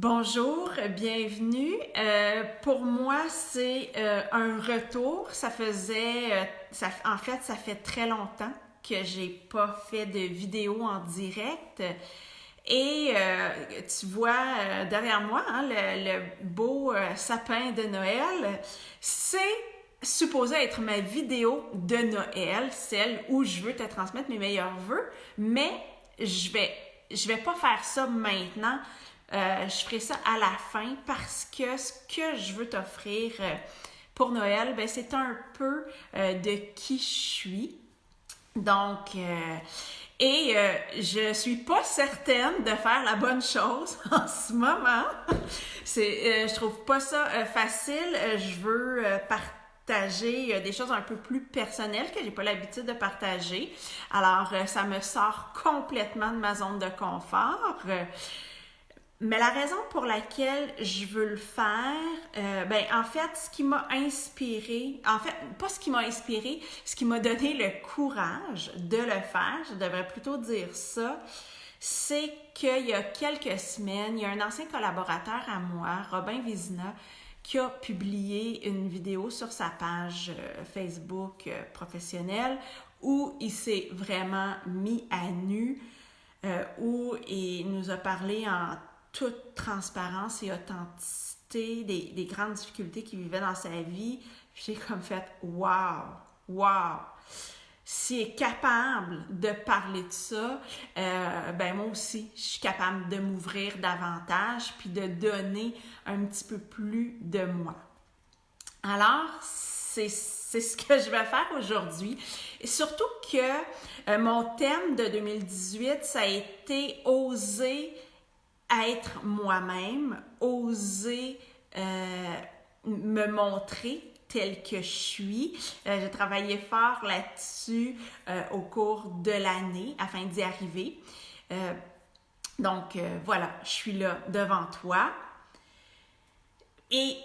Bonjour, bienvenue. Pour moi, c'est un retour. Ça fait très longtemps que j'ai pas fait de vidéo en direct. Et tu vois derrière moi le beau sapin de Noël. C'est supposé être ma vidéo de Noël, celle où je veux te transmettre mes meilleurs vœux, mais je vais pas faire ça maintenant. Je ferai ça à la fin parce que ce que je veux t'offrir pour Noël, ben, c'est un peu de qui je suis. Donc, je suis pas certaine de faire la bonne chose en ce moment. Je trouve pas ça facile. Je veux partager des choses un peu plus personnelles que j'ai pas l'habitude de partager. Alors, ça me sort complètement de ma zone de confort. Mais la raison pour laquelle je veux le faire, en fait, ce qui m'a inspiré, en fait, pas ce qui m'a inspiré, ce qui m'a donné le courage de le faire, je devrais plutôt dire ça, c'est qu'il y a quelques semaines, il y a un ancien collaborateur à moi, Robin Vézina, qui a publié une vidéo sur sa page Facebook professionnelle où il s'est vraiment mis à nu, où il nous a parlé en toute transparence et authenticité des grandes difficultés qu'il vivait dans sa vie. J'ai comme fait « wow! » S'il est capable de parler de ça, moi aussi, je suis capable de m'ouvrir davantage puis de donner un petit peu plus de moi. Alors, c'est ce que je vais faire aujourd'hui. Et surtout que mon thème de 2018, ça a été oser être moi-même, oser me montrer telle que je suis. J'ai travaillé fort là-dessus au cours de l'année afin d'y arriver. Voilà, je suis là devant toi. Et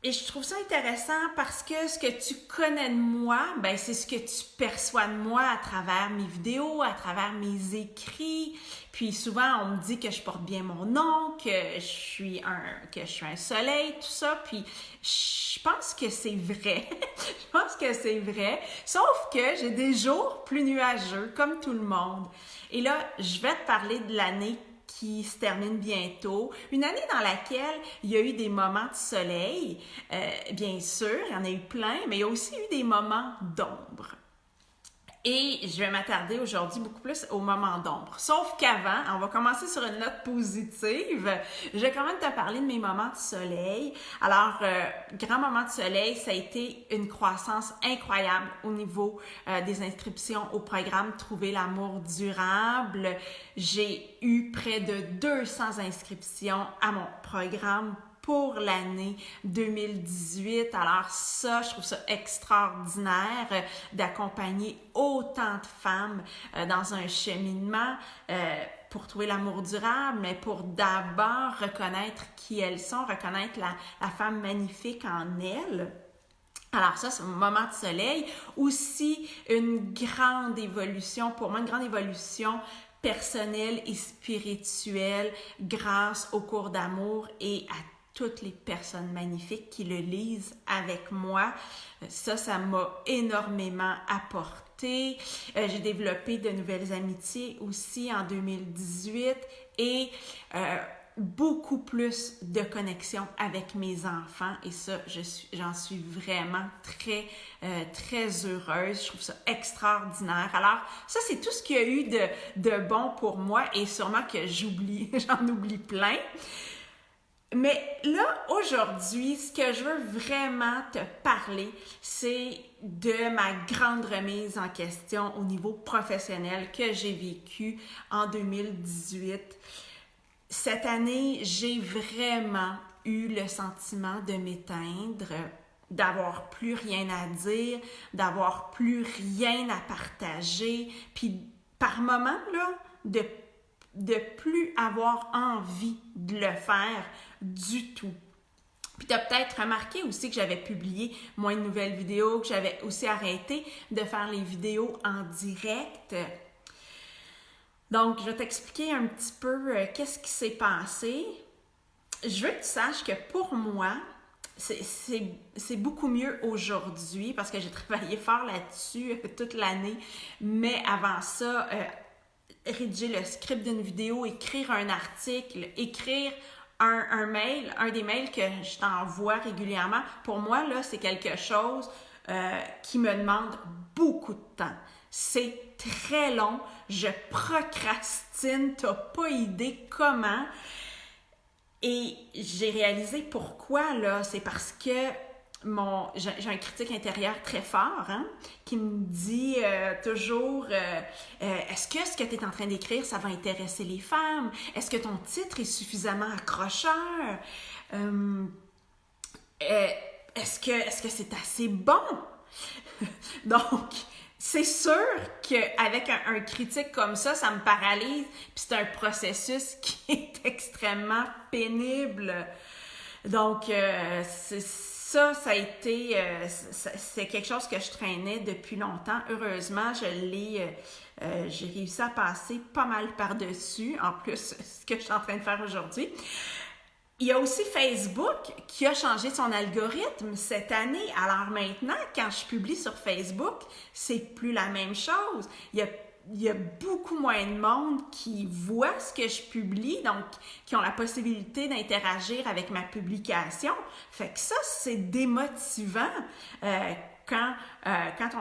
je trouve ça intéressant parce que ce que tu connais de moi, ben c'est ce que tu perçois de moi à travers mes vidéos, à travers mes écrits. Puis souvent, on me dit que je porte bien mon nom, que je suis un soleil, tout ça. Puis je pense que c'est vrai. Je pense que c'est vrai. Sauf que j'ai des jours plus nuageux, comme tout le monde. Et là, je vais te parler de l'année qui se termine bientôt. Une année dans laquelle il y a eu des moments de soleil, bien sûr, il y en a eu plein, mais il y a aussi eu des moments d'ombre. Et je vais m'attarder aujourd'hui beaucoup plus aux moments d'ombre. Sauf qu'avant, on va commencer sur une note positive. Je vais quand même te parler de mes moments de soleil. Alors, grand moment de soleil, ça a été une croissance incroyable au niveau des inscriptions au programme Trouver l'amour durable. J'ai eu près de 200 inscriptions à mon programme pour l'année 2018. Alors ça, je trouve ça extraordinaire d'accompagner autant de femmes dans un cheminement pour trouver l'amour durable, mais pour d'abord reconnaître qui elles sont, reconnaître la femme magnifique en elles. Alors ça, c'est mon moment de soleil. Aussi, une grande évolution, pour moi, une grande évolution personnelle et spirituelle grâce au cours d'amour et à toutes les personnes magnifiques qui le lisent avec moi. Ça m'a énormément apporté. J'ai développé de nouvelles amitiés aussi en 2018 et beaucoup plus de connexion avec mes enfants et ça, j'en suis vraiment très heureuse. Je trouve ça extraordinaire. Alors, ça, c'est tout ce qu'il y a eu de bon pour moi et sûrement que j'en oublie plein. Mais là, aujourd'hui, ce que je veux vraiment te parler, c'est de ma grande remise en question au niveau professionnel que j'ai vécu en 2018. Cette année, j'ai vraiment eu le sentiment de m'éteindre, d'avoir plus rien à dire, d'avoir plus rien à partager, puis par moments, là, de plus avoir envie de le faire du tout. Puis tu as peut-être remarqué aussi que j'avais publié moins de nouvelles vidéos, que j'avais aussi arrêté de faire les vidéos en direct. Donc, je vais t'expliquer un petit peu qu'est-ce qui s'est passé. je veux que tu saches que pour moi, c'est beaucoup mieux aujourd'hui parce que j'ai travaillé fort là-dessus toute l'année. Mais avant ça, rédiger le script d'une vidéo, écrire un article, écrire un mail, un des mails que je t'envoie régulièrement, pour moi, là, c'est quelque chose qui me demande beaucoup de temps. C'est très long, je procrastine, t'as pas idée comment. Et j'ai réalisé pourquoi, là, c'est parce que j'ai un critique intérieur très fort, hein, qui me dit toujours est-ce que ce que tu es en train d'écrire, ça va intéresser les femmes? Est-ce que ton titre est suffisamment accrocheur? Est-ce que c'est assez bon? Donc, c'est sûr qu'avec un critique comme ça me paralyse, puis c'est un processus qui est extrêmement pénible. Donc, ça a été, c'est quelque chose que je traînais depuis longtemps. Heureusement, j'ai réussi à passer pas mal par-dessus, en plus, ce que je suis en train de faire aujourd'hui. Il y a aussi Facebook qui a changé son algorithme cette année. Alors maintenant, quand je publie sur Facebook, c'est plus la même chose. Il y a beaucoup moins de monde qui voit ce que je publie, donc qui ont la possibilité d'interagir avec ma publication. Fait que ça, c'est démotivant quand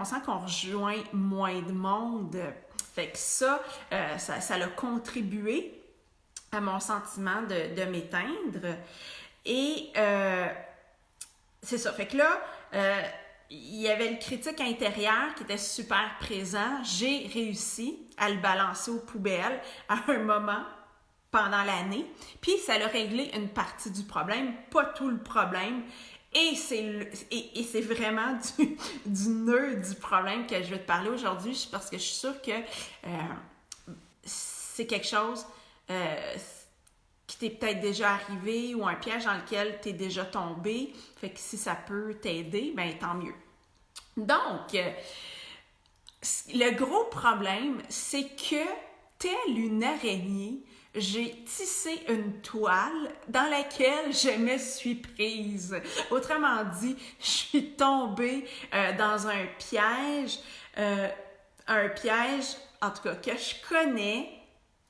on sent qu'on rejoint moins de monde. Fait que ça a contribué à mon sentiment de m'éteindre. Et c'est ça. Fait que là, il y avait le critique intérieur qui était super présent. J'ai réussi à le balancer aux poubelles à un moment pendant l'année. Puis ça a réglé une partie du problème, pas tout le problème. Et c'est vraiment du nœud du problème que je vais te parler aujourd'hui, parce que je suis sûre que c'est quelque chose qui t'est peut-être déjà arrivé ou un piège dans lequel t'es déjà tombé. Fait que si ça peut t'aider, ben tant mieux. Donc, le gros problème, c'est que telle une araignée, j'ai tissé une toile dans laquelle je me suis prise. Autrement dit, je suis tombée dans un piège, en tout cas, que je connais,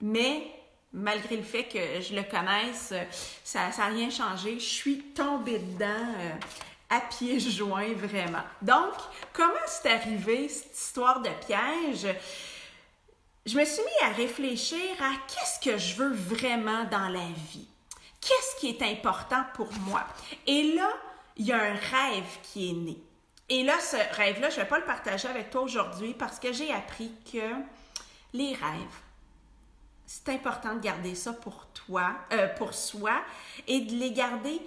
mais malgré le fait que je le connaisse, ça n'a rien changé. Je suis tombée dedans à pieds joints, vraiment. Donc, comment c'est arrivé cette histoire de piège? Je me suis mis à réfléchir à qu'est-ce que je veux vraiment dans la vie. Qu'est-ce qui est important pour moi? Et là, il y a un rêve qui est né. Et là, ce rêve-là, je ne vais pas le partager avec toi aujourd'hui parce que j'ai appris que les rêves, c'est important de garder ça pour soi, et de les garder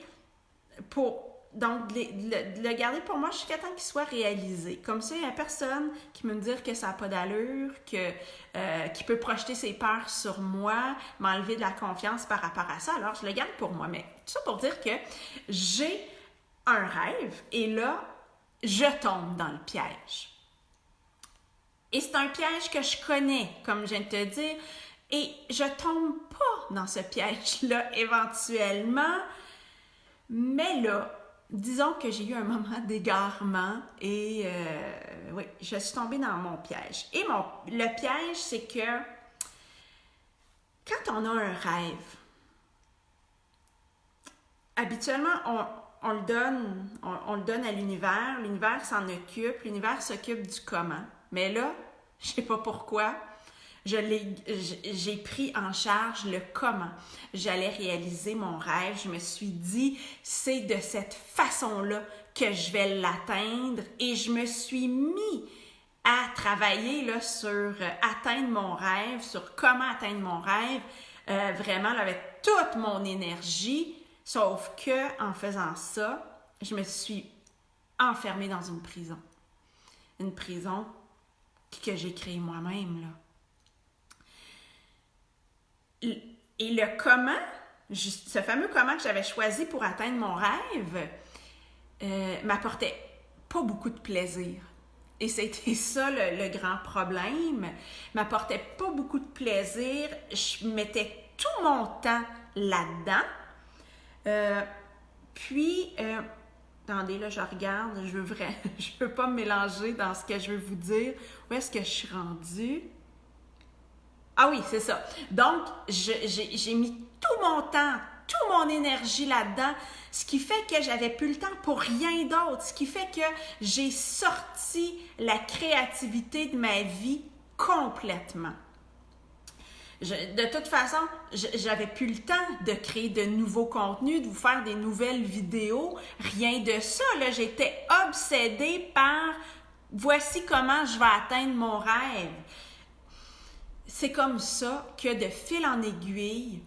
de le garder pour moi jusqu'à temps qu'il soit réalisé. Comme ça, il n'y a personne qui me dire que ça n'a pas d'allure, qui peut projeter ses peurs sur moi, m'enlever de la confiance par rapport à ça. Alors, je le garde pour moi. Mais tout ça pour dire que j'ai un rêve et là, je tombe dans le piège. Et c'est un piège que je connais, comme je viens de te dire. Et je tombe pas dans ce piège-là éventuellement, mais là, disons que j'ai eu un moment d'égarement et oui, je suis tombée dans mon piège. Et le piège, c'est que quand on a un rêve, habituellement, on le donne à l'univers, l'univers s'en occupe, l'univers s'occupe du comment. Mais là, je sais pas pourquoi, j'ai pris en charge le comment j'allais réaliser mon rêve. Je me suis dit, c'est de cette façon-là que je vais l'atteindre, et je me suis mis à travailler là, sur atteindre mon rêve, sur comment atteindre mon rêve, vraiment là, avec toute mon énergie, sauf que en faisant ça, je me suis enfermée dans une prison que j'ai créée moi-même là. Et le comment, ce fameux comment que j'avais choisi pour atteindre mon rêve, m'apportait pas beaucoup de plaisir. Et c'était ça le grand problème. M'apportait pas beaucoup de plaisir. Je mettais tout mon temps là-dedans. Attendez, là, je regarde, je veux pas me mélanger dans ce que je veux vous dire. Où est-ce que je suis rendue? Ah oui, c'est ça. Donc, j'ai mis tout mon temps, toute mon énergie là-dedans, ce qui fait que j'avais plus le temps pour rien d'autre, ce qui fait que j'ai sorti la créativité de ma vie complètement. De toute façon, j'avais plus le temps de créer de nouveaux contenus, de vous faire des nouvelles vidéos, rien de ça. Là, j'étais obsédée par voici comment je vais atteindre mon rêve. C'est comme ça que de fil en aiguille,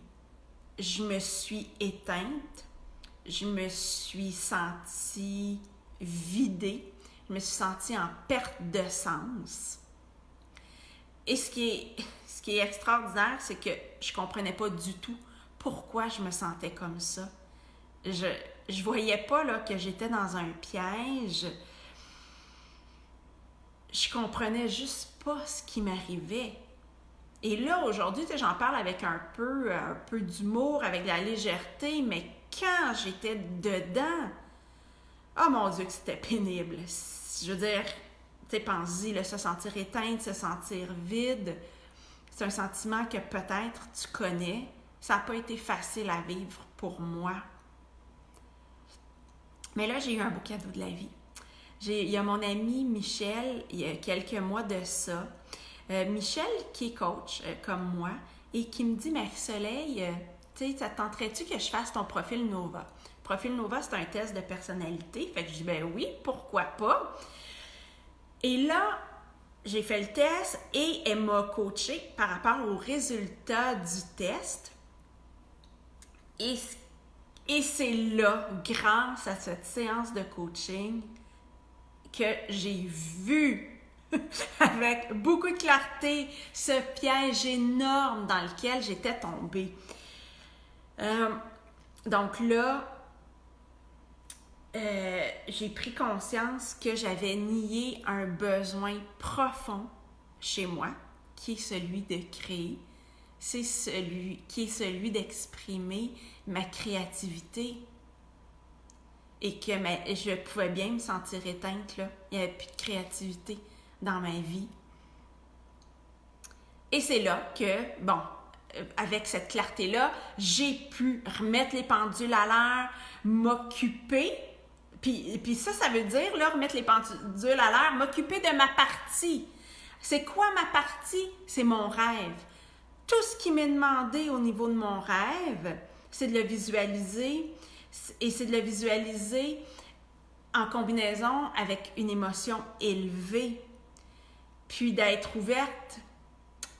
je me suis éteinte, je me suis sentie vidée, je me suis sentie en perte de sens. Et ce qui est extraordinaire, c'est que je ne comprenais pas du tout pourquoi je me sentais comme ça. Je voyais pas là, que j'étais dans un piège. Je comprenais juste pas ce qui m'arrivait. Et là, aujourd'hui, j'en parle avec un peu d'humour, avec de la légèreté, mais quand j'étais dedans, oh mon Dieu que c'était pénible. Je veux dire, tu sais, pense-y, se sentir éteinte, se sentir vide, c'est un sentiment que peut-être tu connais. Ça n'a pas été facile à vivre pour moi. Mais là, j'ai eu un beau cadeau de la vie. Il y a mon ami Michel, il y a quelques mois de ça. Michel, qui est coach comme moi, et qui me dit, Marie-Soleil, tu sais, ça te tenterait-tu que je fasse ton profil Nova? Profil Nova, c'est un test de personnalité. Fait que je dis, ben oui, pourquoi pas? Et là, j'ai fait le test et elle m'a coachée par rapport aux résultats du test. Et c'est là, grâce à cette séance de coaching, que j'ai vu avec beaucoup de clarté ce piège énorme dans lequel j'étais tombée. Donc là, j'ai pris conscience que j'avais nié un besoin profond chez moi, qui est celui de créer, qui est celui d'exprimer ma créativité. Et que je pouvais bien me sentir éteinte, là. Il n'y avait plus de créativité dans ma vie. Et c'est là que, bon, avec cette clarté-là, j'ai pu remettre les pendules à l'heure, m'occuper. Puis ça veut dire, là, remettre les pendules à l'heure, m'occuper de ma partie. C'est quoi ma partie? C'est mon rêve. Tout ce qui m'est demandé au niveau de mon rêve, c'est de le visualiser. Et c'est de le visualiser en combinaison avec une émotion élevée. Puis d'être ouverte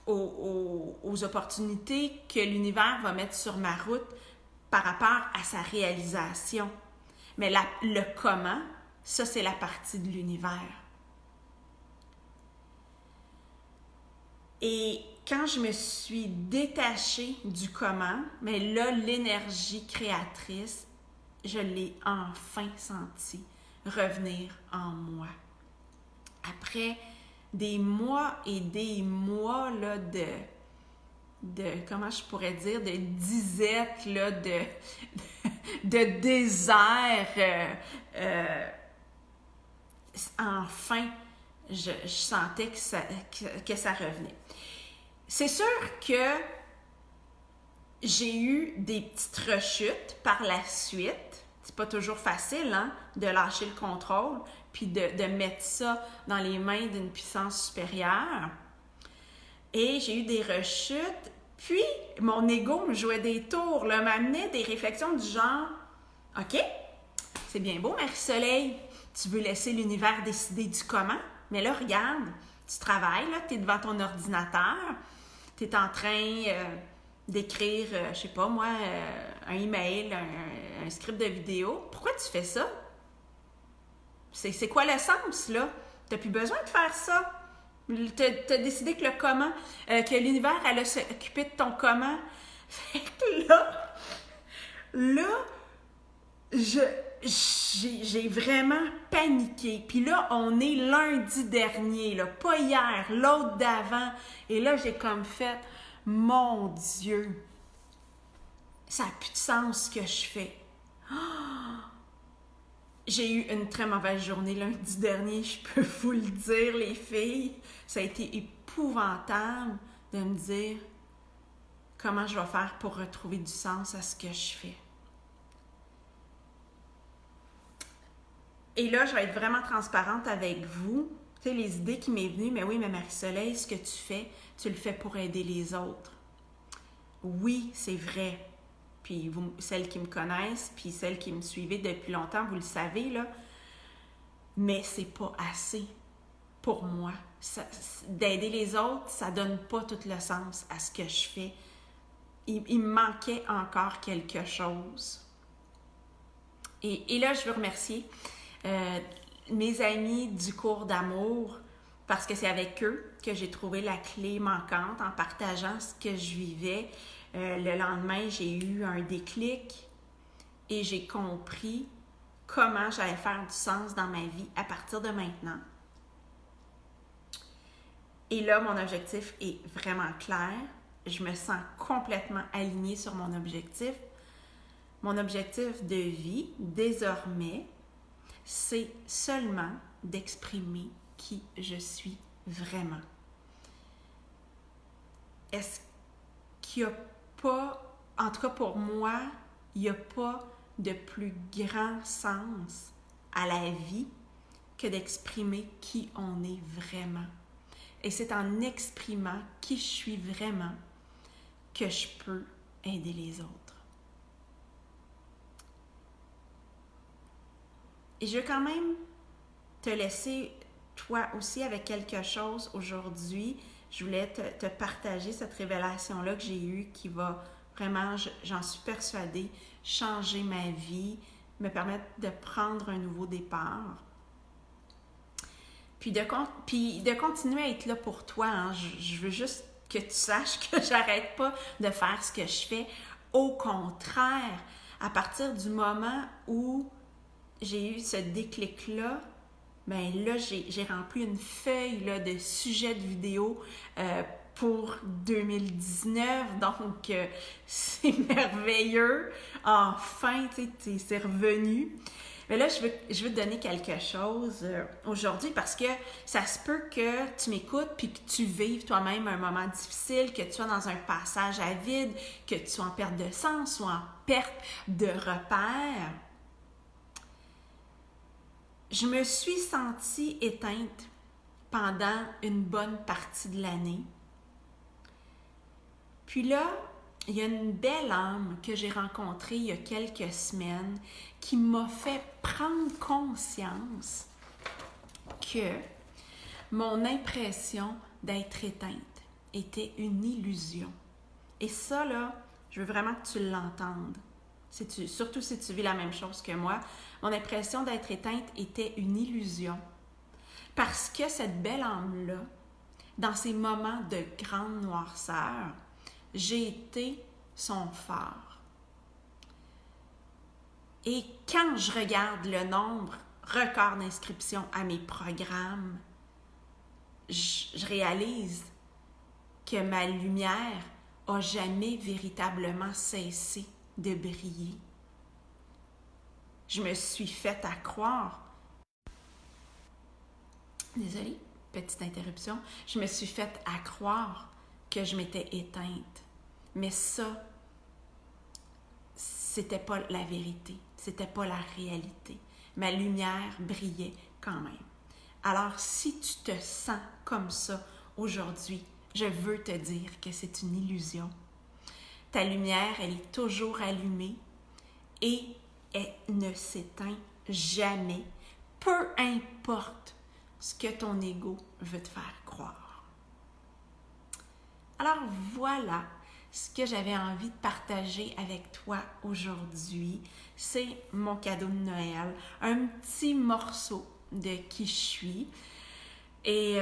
aux opportunités que l'univers va mettre sur ma route par rapport à sa réalisation. Mais le comment, ça, c'est la partie de l'univers. Et quand je me suis détachée du comment, mais là, l'énergie créatrice, je l'ai enfin senti revenir en moi. Après des mois et des mois là, de comment je pourrais dire, de disette, là, de désert, enfin, je sentais que ça revenait. C'est sûr que j'ai eu des petites rechutes par la suite. C'est pas toujours facile, hein, de lâcher le contrôle puis de mettre ça dans les mains d'une puissance supérieure. Et j'ai eu des rechutes. Puis, mon ego me jouait des tours, là, m'amenait des réflexions du genre « OK, c'est bien beau, Marie-Soleil, tu veux laisser l'univers décider du comment, mais là, regarde, tu travailles, là, tu es devant ton ordinateur, tu es en train d'écrire, je sais pas moi, un email, un script de vidéo. Pourquoi tu fais ça? C'est quoi le sens, là? Tu n'as plus besoin de faire ça. T'as décidé que le comment, que l'univers allait s'occuper de ton comment. Fait que là, j'ai vraiment paniqué. Puis là, on est lundi dernier, là, pas hier, l'autre d'avant. Et là, j'ai comme fait, mon Dieu, ça n'a plus de sens ce que je fais. J'ai eu une très mauvaise journée lundi dernier, je peux vous le dire, les filles. Ça a été épouvantable de me dire comment je vais faire pour retrouver du sens à ce que je fais. Et là, je vais être vraiment transparente avec vous. Tu sais, les idées qui m'est venues, mais oui, mais Marie-Soleil, ce que tu fais, tu le fais pour aider les autres. Oui, c'est vrai. Puis vous, celles qui me connaissent, puis celles qui me suivaient depuis longtemps, vous le savez, là. Mais c'est pas assez pour moi. D'aider les autres, ça donne pas tout le sens à ce que je fais. Il me manquait encore quelque chose. Et là, je veux remercier mes amis du cours d'amour, parce que c'est avec eux que j'ai trouvé la clé manquante en partageant ce que je vivais. Le lendemain, j'ai eu un déclic et j'ai compris comment j'allais faire du sens dans ma vie à partir de maintenant. Et là, mon objectif est vraiment clair. Je me sens complètement alignée sur mon objectif. Mon objectif de vie, désormais, c'est seulement d'exprimer qui je suis vraiment. Est-ce qu'il n'y a pas, en tout cas pour moi, il n'y a pas de plus grand sens à la vie que d'exprimer qui on est vraiment. Et c'est en exprimant qui je suis vraiment que je peux aider les autres. Et je veux quand même te laisser, toi aussi, avec quelque chose aujourd'hui. Je voulais te partager cette révélation-là que j'ai eue qui va vraiment, j'en suis persuadée, changer ma vie, me permettre de prendre un nouveau départ. Puis de continuer à être là pour toi. Hein. Je veux juste que tu saches que j'arrête pas de faire ce que je fais. Au contraire, à partir du moment où j'ai eu ce déclic-là, ben là, j'ai rempli une feuille là, de sujets de vidéos pour 2019. Donc, c'est merveilleux. Enfin, tu sais, c'est revenu. Mais là, je veux te donner quelque chose aujourd'hui parce que ça se peut que tu m'écoutes puis que tu vives toi-même un moment difficile, que tu sois dans un passage à vide, que tu sois en perte de sens ou en perte de repères. Je me suis sentie éteinte pendant une bonne partie de l'année. Puis là, il y a une belle âme que j'ai rencontrée il y a quelques semaines qui m'a fait prendre conscience que mon impression d'être éteinte était une illusion. Et ça, là, je veux vraiment que tu l'entendes. Surtout si tu vis la même chose que moi, mon impression d'être éteinte était une illusion. Parce que cette belle âme-là, dans ces moments de grande noirceur, j'ai été son phare. Et quand je regarde le nombre record d'inscriptions à mes programmes, je réalise que ma lumière n'a jamais véritablement cessé de briller. Je me suis faite à croire. Désolée, petite interruption. Je me suis faite à croire que je m'étais éteinte. Mais ça, c'était pas la vérité. C'était pas la réalité. Ma lumière brillait quand même. Alors, si tu te sens comme ça aujourd'hui, je veux te dire que c'est une illusion. Ta lumière, elle est toujours allumée et elle ne s'éteint jamais, peu importe ce que ton ego veut te faire croire. Alors voilà ce que j'avais envie de partager avec toi aujourd'hui. C'est mon cadeau de Noël, un petit morceau de qui je suis. Et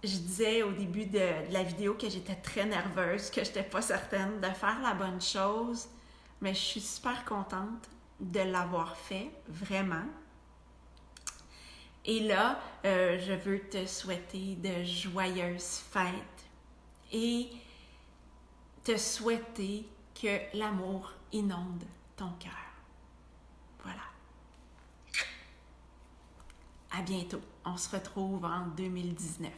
je disais au début de la vidéo que j'étais très nerveuse, que je n'étais pas certaine de faire la bonne chose, mais je suis super contente de l'avoir fait, vraiment. Et là, je veux te souhaiter de joyeuses fêtes et te souhaiter que l'amour inonde ton cœur. À bientôt. On se retrouve en 2019.